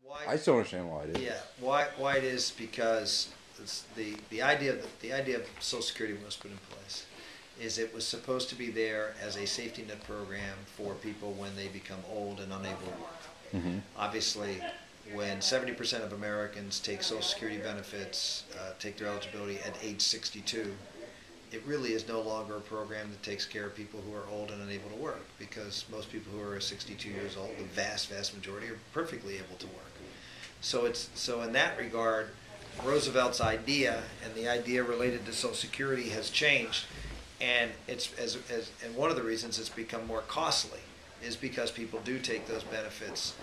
Why? I still understand why it is. Yeah, why it is because it's the idea of Social Security was put in place is it was supposed to be there as a safety net program for people when they become old and unable to work. Mm-hmm. Obviously, when 70% of Americans take Social Security benefits, take their eligibility at age 62, it really is no longer a program that takes care of people who are old and unable to work, because most people who are 62 years old, the vast majority, are perfectly able to work. So in that regard, Roosevelt's idea and the idea related to Social Security has changed, and and one of the reasons it's become more costly is because people do take those benefits,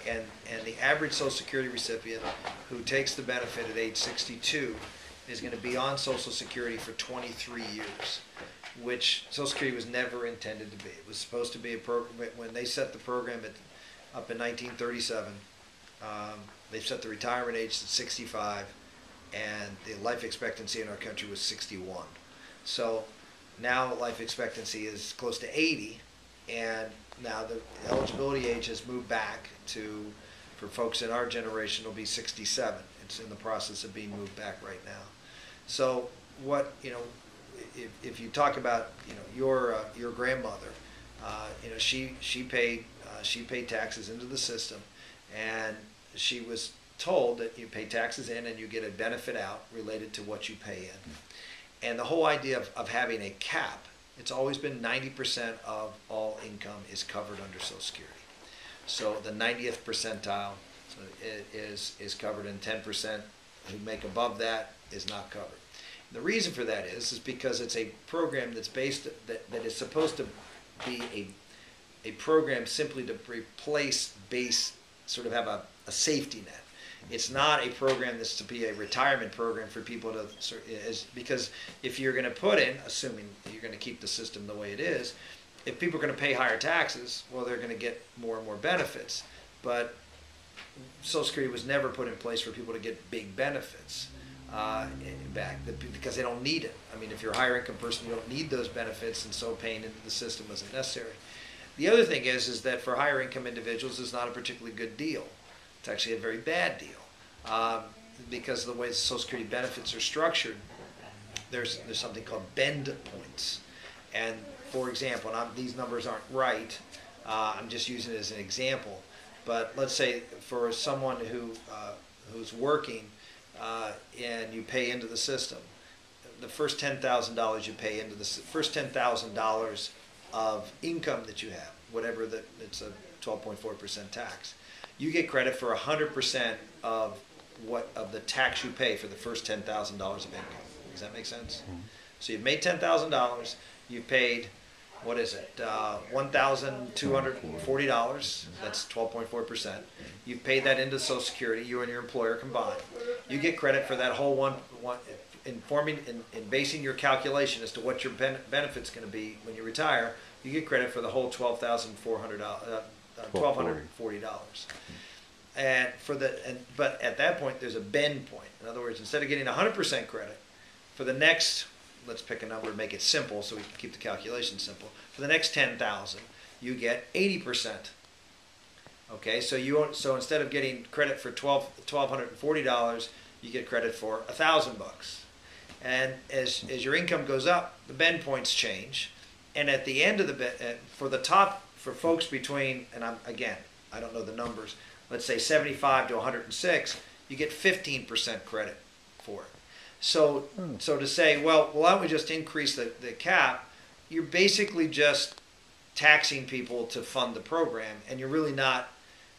and the average Social Security recipient who takes the benefit at age 62 is going to be on Social Security for 23 years, which Social Security was never intended to be. It was supposed to be a program. When they set the program up in 1937, they set the retirement age at 65, and the life expectancy in our country was 61. So now life expectancy is close to 80, and now the eligibility age has moved back to, for folks in our generation, will be 67. It's in the process of being moved back right now. So what, if you talk about, your grandmother, she paid taxes into the system, and she was told that you pay taxes in and you get a benefit out related to what you pay in. And the whole idea of having a cap, it's always been 90% of all income is covered under Social Security. So the 90th percentile is covered, and 10% who make above that is not covered. And the reason for that is because it's a program that's based, that is supposed to be a program simply to replace base, sort of have a safety net. It's not a program that's to be a retirement program for people to, because if you're going to put in, assuming you're going to keep the system the way it is, if people are going to pay higher taxes, well, they're going to get more and more benefits. But Social Security was never put in place for people to get big benefits back, because they don't need it. I mean, if you're a higher income person, you don't need those benefits, and so paying into the system wasn't necessary. The other thing is that for higher income individuals, it's not a particularly good deal. It's actually a very bad deal, because of the way the Social Security benefits are structured. There's something called bend points, and for example, and these numbers aren't right, I'm just using it as an example, but let's say for someone who's working and you pay into the system, the first $10,000 you pay into the first $10,000 of income that you have, whatever that, it's a 12.4% tax. You get credit for 100% of the tax you pay for the first $10,000 of income. Does that make sense? Mm-hmm. So you've made $10,000. You've paid, what is it, $1,240. That's 12.4%. You've paid that into Social Security. You and your employer combined. You get credit for that whole in basing your calculation as to what your benefit's going to be when you retire. You get credit for the whole $1,240. And but at that point, there's a bend point. In other words, instead of getting 100% credit for the next, let's pick a number and make it simple so we can keep the calculation simple. For the next 10,000, you get 80%. Okay, so instead of getting credit for $1,240, you get credit for $1,000. And as your income goes up, the bend points change. And at the end of the bend, for folks between, and I don't know the numbers, let's say 75 to 106, you get 15% credit for it. So to say, well, why don't we just increase the cap? You're basically just taxing people to fund the program, and you're not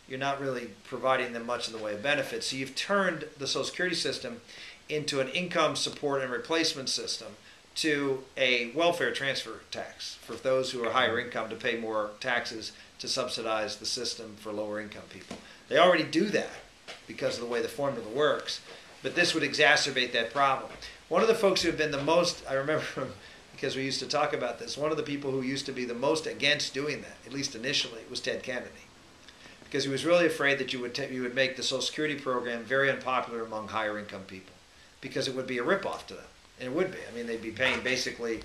really providing them much in the way of benefits. So you've turned the Social Security system into an income support and replacement system to a welfare transfer tax for those who are higher income, to pay more taxes to subsidize the system for lower income people. They already do that because of the way the formula works, but this would exacerbate that problem. One of the folks who have been the most, I remember, because we used to talk about this, one of the people who used to be the most against doing that, at least initially, was Ted Kennedy. Because he was really afraid that you would make the Social Security program very unpopular among higher income people, because it would be a ripoff to them. And it would be. I mean, they'd be paying basically,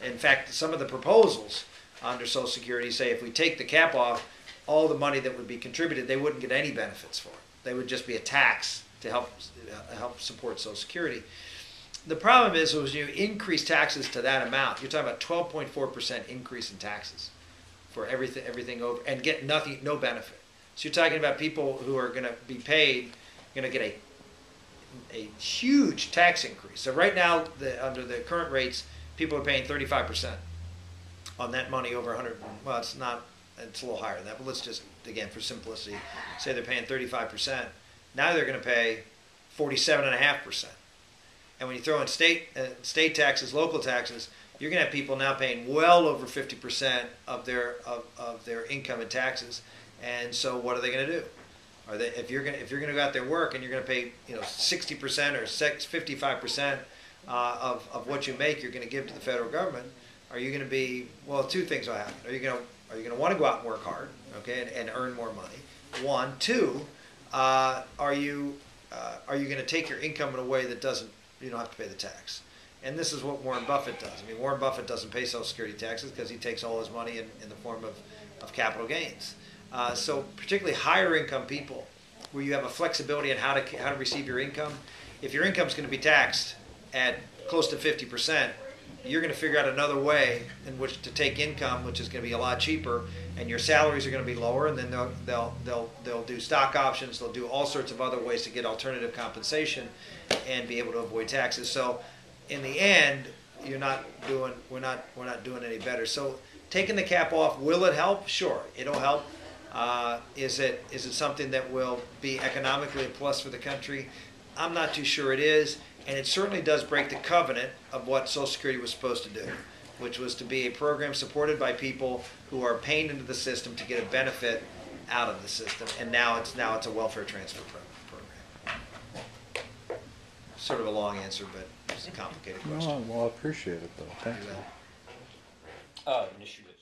in fact, some of the proposals under Social Security say if we take the cap off, all the money that would be contributed, they wouldn't get any benefits for it. They would just be a tax to help support Social Security. The problem is when you increase taxes to that amount, you're talking about 12.4% increase in taxes for everything over, and get no benefit. So you're talking about people who are going to be paid, going to get a huge tax increase. So right now, under the current rates, people are paying 35% on that money over 100. Well, it's not. It's a little higher than that, but let's just, again, for simplicity, say they're paying 35%. Now they're going to pay 47.5%. And when you throw in state taxes, local taxes, you're going to have people now paying well over 50% of their income in taxes. And so, what are they going to do? Are they, if you're going to go out there and work and you're going to pay 60% or 55% of what you make, you're going to give to the federal government? Are you going to be, well, two things will happen. Are you going to want to go out and work hard, okay, and earn more money? One, two, are you going to take your income in a way that you don't have to pay the tax? And this is what Warren Buffett does. I mean, Warren Buffett doesn't pay Social Security taxes because he takes all his money in the form of capital gains. So particularly higher income people, where you have a flexibility on how to receive your income. If your income is going to be taxed at close to 50%, you're going to figure out another way in which to take income, which is going to be a lot cheaper, and your salaries are going to be lower. And then they'll do stock options. They'll do all sorts of other ways to get alternative compensation and be able to avoid taxes. So in the end, we're not doing any better. So taking the cap off, will it help? Sure, it'll help. Is it something that will be economically a plus for the country? I'm not too sure it is, and it certainly does break the covenant of what Social Security was supposed to do, which was to be a program supported by people who are paying into the system to get a benefit out of the system, and now it's a welfare transfer program. Sort of a long answer, but it's a complicated question. Well, I appreciate it, though. Thank you. An issue with